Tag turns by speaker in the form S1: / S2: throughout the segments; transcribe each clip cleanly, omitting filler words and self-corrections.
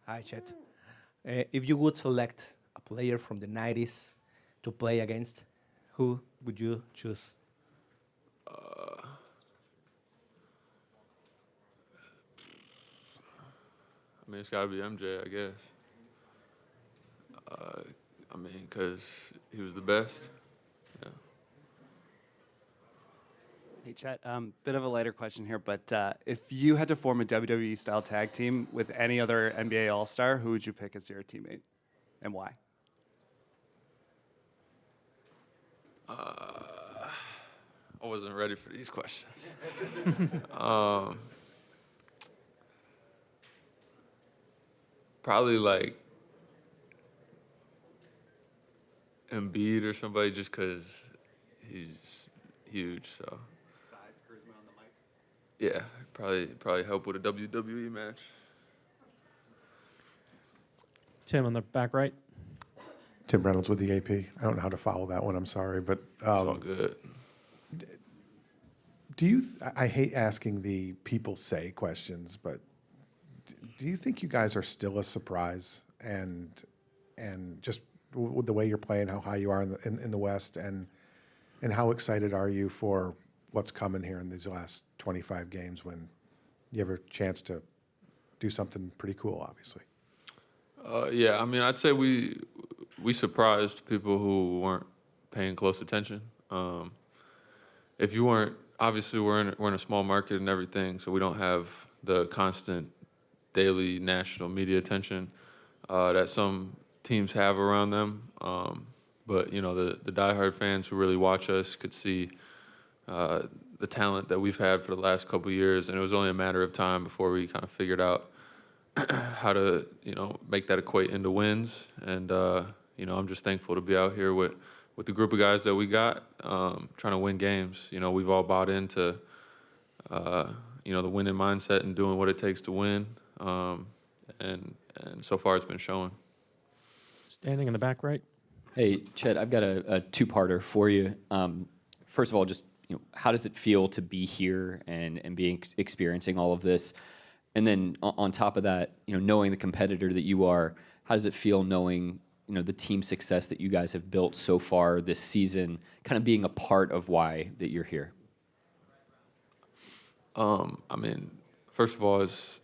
S1: Hi, Chet. If you would select a player from the 90s to play against, who would you choose?
S2: I mean, it's got to be MJ, I guess. I mean, because he was the best. Yeah.
S3: Hey, Chet, bit of a lighter question here, but if you had to form a WWE-style tag team with any other NBA All-Star, who would you pick as your teammate, and why?
S2: I wasn't ready for these questions. um, Probably like Embiid or somebody, just because he's huge. So
S3: Size, charisma on the mic.
S2: yeah, probably help with a WWE match.
S4: Tim on the back right.
S5: Tim Reynolds with the AP. I don't know how to follow that one. I'm sorry, but
S2: It's all good.
S5: do you? I hate asking the people say questions, but do you think you guys are still a surprise? And just with the way you're playing, how high you are in the West, and how excited are you for what's coming here in these last 25 games when you have a chance to do something pretty cool, obviously?
S2: Yeah, I mean, I'd say we surprised people who weren't paying close attention. If you weren't, obviously we're in a small market and everything, so we don't have the constant daily national media attention that some teams have around them. But you know, the diehard fans who really watch us could see the talent that we've had for the last couple of years, and it was only a matter of time before we kind of figured out how to, you know, make that equate into wins. And you know, I'm just thankful to be out here with the group of guys that we got, trying to win games. You know, we've all bought into you know, the winning mindset and doing what it takes to win. And so far it's been showing.
S4: Standing in the back right.
S6: Hey, Chet, I've got a two-parter for you. First of all, just how does it feel to be here and experiencing all of this? And then on top of that, knowing the competitor that you are, how does it feel knowing the team success that you guys have built so far this season, kind of being a part of why that you're here?
S2: I mean, first of all, it's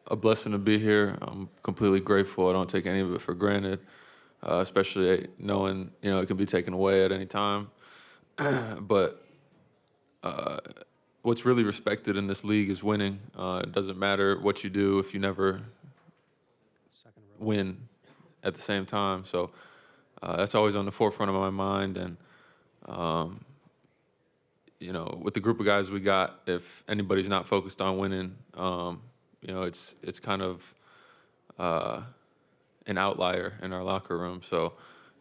S2: a blessing to be here. I'm completely grateful. I don't take any of it for granted, especially knowing, it can be taken away at any time. But what's really respected in this league is winning. It doesn't matter what you do if you never win at the same time. So that's always on the forefront of my mind. And with the group of guys we got, if anybody's not focused on winning, it's kind of an outlier in our locker room. So,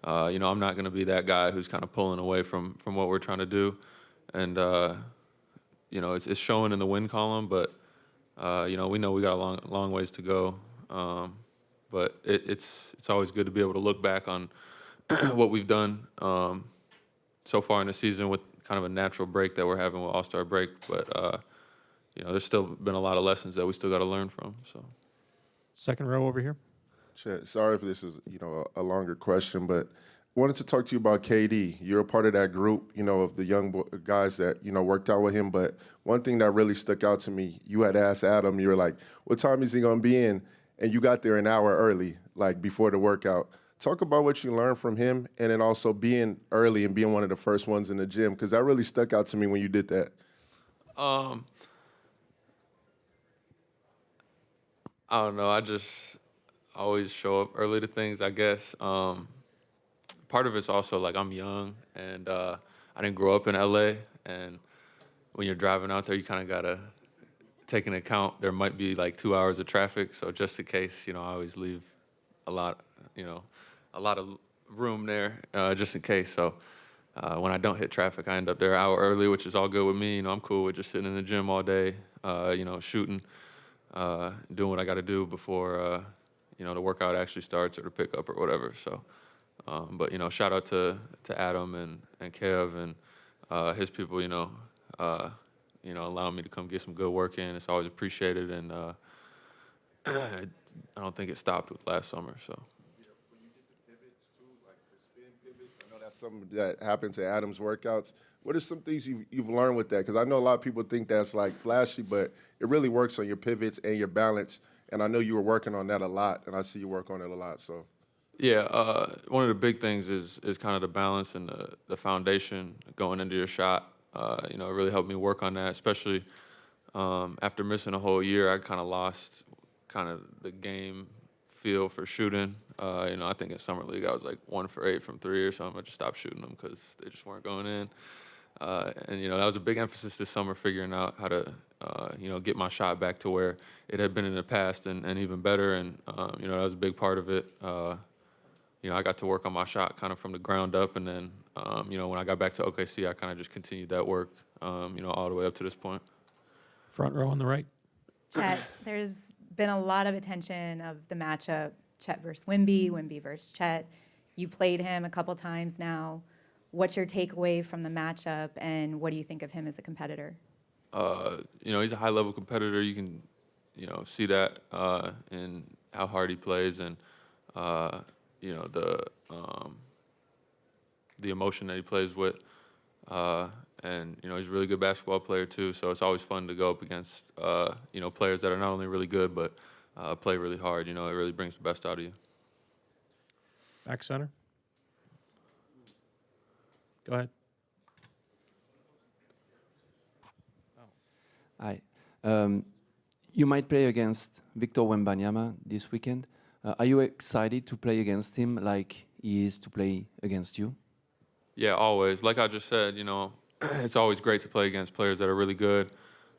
S2: I'm not going to be that guy who's kind of pulling away from what we're trying to do. And, it's showing in the win column, but, we know we got a long ways to go. But it's always good to be able to look back on what we've done so far in the season with kind of a natural break that we're having with All-Star break. But, there's still been a lot of lessons that we still got to learn from. So,
S4: Second row over here.
S7: Chet, sorry if this is, a longer question, but wanted to talk to you about KD. You're a part of that group, of the young guys that, worked out with him. But one thing that really stuck out to me, you had asked Adam, you were like, what time is he going to be in? And you got there an hour early, like before the workout. Talk about what you learned from him, and then also being early and being one of the first ones in the gym, because that really stuck out to me when you did that.
S2: I don't know. I just always show up early to things, I guess. Part of it's also like I'm young, and I didn't grow up in LA. And when you're driving out there, you kind of gotta take into account there might be like 2 hours of traffic. So just in case, I always leave a lot of room there just in case. So when I don't hit traffic, I end up there an hour early, which is all good with me. I'm cool with just sitting in the gym all day, shooting. Doing what I got to do before, the workout actually starts or the pickup or whatever. So, but, shout out to Adam and Kev and his people, allowing me to come get some good work in. It's always appreciated. And I don't think it stopped with last summer. So.
S7: I know that's something that happens at Adam's workouts. What are some things you've learned with that? Because I know a lot of people think that's like flashy, but it really works on your pivots and your balance. And I know you were working on that a lot, and I see you work on it a lot. So,
S2: Yeah, one of the big things is kind of the balance and the foundation going into your shot. It really helped me work on that, especially after missing a whole year. I kind of lost kind of the game feel for shooting. I think in summer league I was like 1 for 8 from 3 or something. I just stopped shooting them because they just weren't going in. That was a big emphasis this summer, figuring out how to, get my shot back to where it had been in the past and even better. And, that was a big part of it. I got to work on my shot kind of from the ground up. And then, when I got back to OKC, I kind of just continued that work, all the way up to this point.
S4: Front row on the right.
S8: Chet, there's been a lot of attention of the matchup, Chet versus Wemby, Wemby versus Chet. You played him a couple times now. What's your takeaway from the matchup, and what do you think of him as a competitor?
S2: He's a high-level competitor. You can, see that in how hard he plays and, the emotion that he plays with. And he's a really good basketball player too. So it's always fun to go up against, players that are not only really good but play really hard. It really brings the best out of you.
S4: Back center. Go ahead.
S9: Hi. You might play against Victor Wembanyama this weekend. Are you excited to play against him like he is to play against you?
S2: Yeah, always. Like I just said, it's always great to play against players that are really good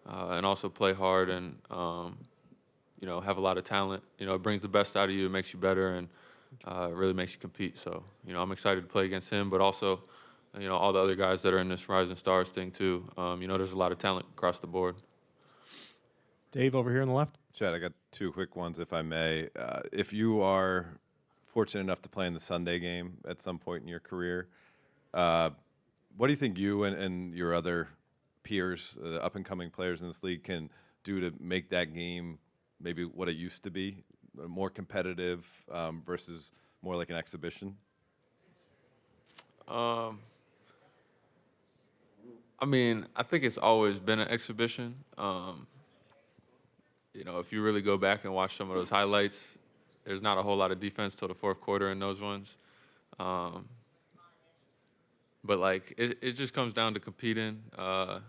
S2: and also play hard and, have a lot of talent. It brings the best out of you. It makes you better and it really makes you compete. So, I'm excited to play against him, but also, all the other guys that are in this Rising Stars thing too. There's a lot of talent across the board.
S4: Dave over here on the left.
S10: Chad, I got 2 quick ones, if I may. If you are fortunate enough to play in the Sunday game at some point in your career, what do you think you and your other peers, the up-and-coming players in this league, can do to make that game maybe what it used to be, more competitive versus more like an exhibition?
S2: I think it's always been an exhibition. If you really go back and watch some of those highlights, there's not a whole lot of defense till the fourth quarter in those ones. But it just comes down to competing. I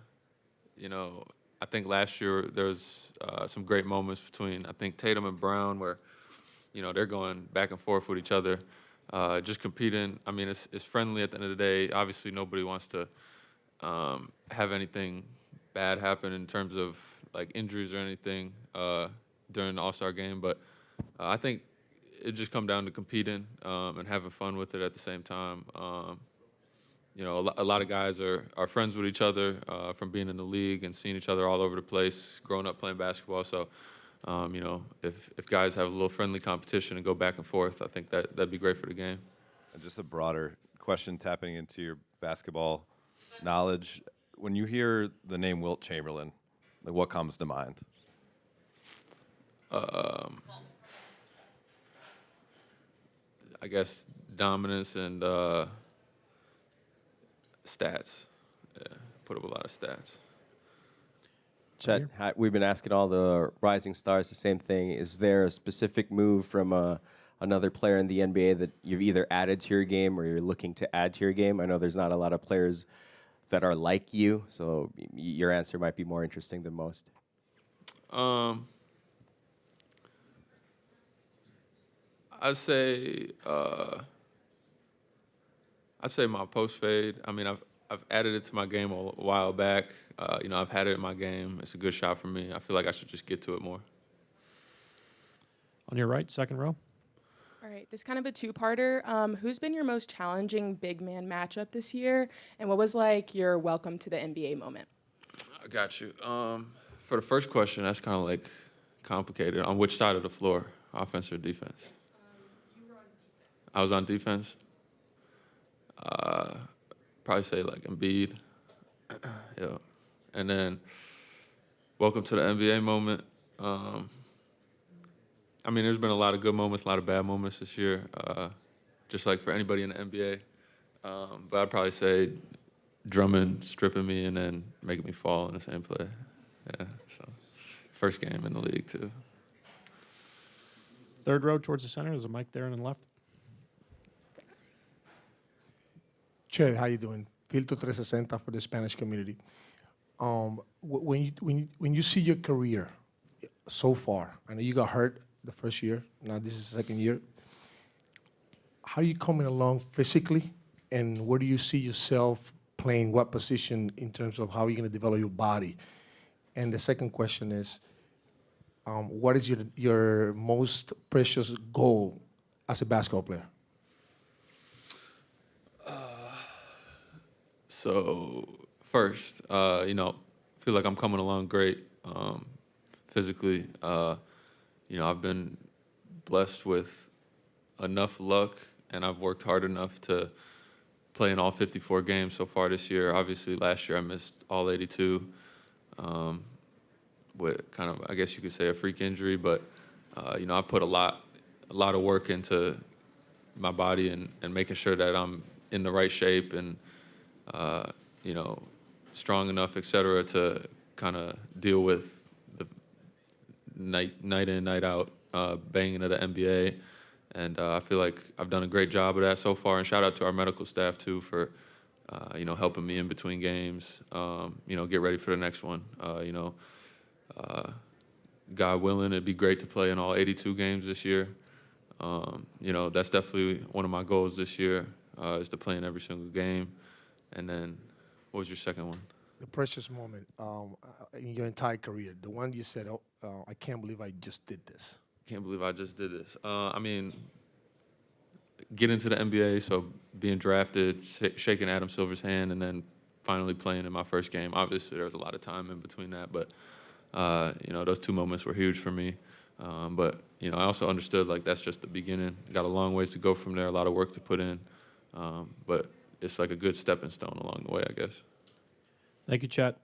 S2: think last year there was some great moments between, I think, Tatum and Brown where, they're going back and forth with each other, just competing. It's friendly at the end of the day. Obviously, nobody wants to have anything bad happen in terms of injuries or anything during the All-Star game. But I think it just comes down to competing and having fun with it at the same time. A lot of guys are friends with each other from being in the league and seeing each other all over the place, growing up playing basketball. So, if guys have a little friendly competition and go back and forth, I think that'd be great for the game.
S10: And just a broader question tapping into your basketball knowledge. When you hear the name Wilt Chamberlain, what comes to mind?
S2: I guess dominance and stats. Yeah, put up a lot of stats.
S11: Chet, we've been asking all the rising stars the same thing. Is there a specific move from another player in the NBA that you've either added to your game or you're looking to add to your game? I know there's not a lot of players that are like you, so your answer might be more interesting than most.
S2: I'd say my post fade. I've added it to my game a while back. I've had it in my game. It's a good shot for me. I feel like I should just get to it more.
S4: On your right, second row.
S12: All right, this is kind of a two-parter. Who's been your most challenging big man matchup this year, and what was your welcome to the NBA moment?
S2: I got you. For the first question, that's kind of complicated. On which side of the floor, offense or defense?
S12: You were on defense.
S2: I was on defense. Probably say Embiid. Yeah. And then welcome to the NBA moment. I mean, there's been a lot of good moments, a lot of bad moments this year, just like for anybody in the NBA. But I'd probably say Drummond stripping me and then making me fall in the same play. Yeah, so first game in the league, too.
S4: Third row towards the center. There's a mic there on the left.
S13: Chet, how you doing? Filtro 360 for the Spanish community. When you see your career so far, I know you got hurt the first year. Now this is the second year. How are you coming along physically, and where do you see yourself playing what position in terms of how you're going to develop your body? And the second question is, what is your most precious goal as a basketball player?
S2: So first, you know, feel like I'm coming along great physically. You know, I've been blessed with enough luck, and I've worked hard enough to play in all 54 games so far this year. Obviously, last year I missed all 82 with kind of, I guess you could say, a freak injury. But, you know, I put a lot of work into my body and making sure that I'm in the right shape and, you know, strong enough, et cetera, to kind of deal with the night in, night out banging of the NBA. And I feel like I've done a great job of that so far. And shout out to our medical staff, too, for, you know, helping me in between games, you know, get ready for the next one. You know, God willing, it'd be great to play in all 82 games this year. You know, that's definitely one of my goals this year, is to play in every single game. And then, what was your second one?
S13: The precious moment in your entire career, the one you said, "Oh, I can't believe I just did this."
S2: Can't believe I just did this. I mean, getting to the NBA, so being drafted, shaking Adam Silver's hand, and then finally playing in my first game. Obviously, there was a lot of time in between that, but you know, those two moments were huge for me. But you know, I also understood like that's just the beginning. Got a long ways to go from there. A lot of work to put in, but it's like a good stepping stone along the way, I guess.
S4: Thank you, Chet.